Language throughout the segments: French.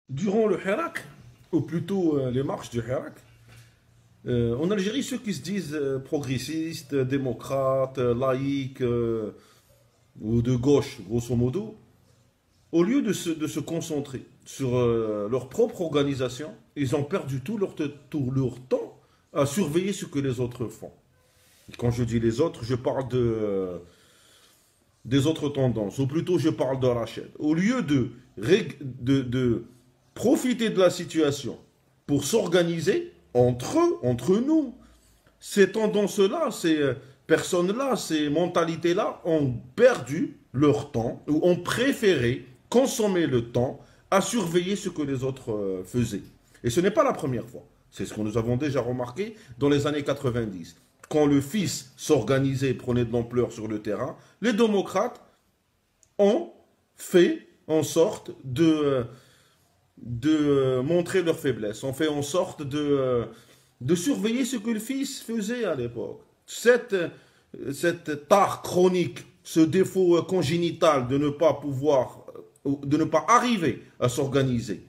Durant le Hirak, ou plutôt les marches du Hirak, en Algérie, ceux qui se disent progressistes, démocrates, laïcs ou de gauche, grosso modo, au lieu de se concentrer sur leur propre organisation, ils ont perdu tout leur temps à surveiller ce que les autres font. Et quand je dis les autres, je parle des autres tendances, ou plutôt je parle de Rachid. Au lieu de profiter de la situation pour s'organiser entre nous, ces tendances-là, ces personnes-là, ces mentalités-là ont perdu leur temps ou ont préféré consommer le temps à surveiller ce que les autres faisaient. Et ce n'est pas la première fois. C'est ce que nous avons déjà remarqué dans les années 90. Quand le fils s'organisait et prenait de l'ampleur sur le terrain, les démocrates ont fait en sorte de montrer leur faiblesse, ont fait en sorte de surveiller ce que le fils faisait à l'époque. Cette tare chronique, ce défaut congénital de ne pas pouvoir, de ne pas arriver à s'organiser,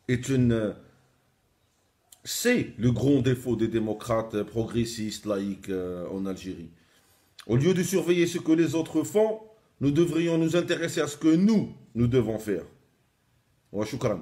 est c'est le grand défaut des démocrates progressistes laïcs en Algérie. Au lieu de surveiller ce que les autres font, nous devrions nous intéresser à ce que nous devons faire. Wa shukran.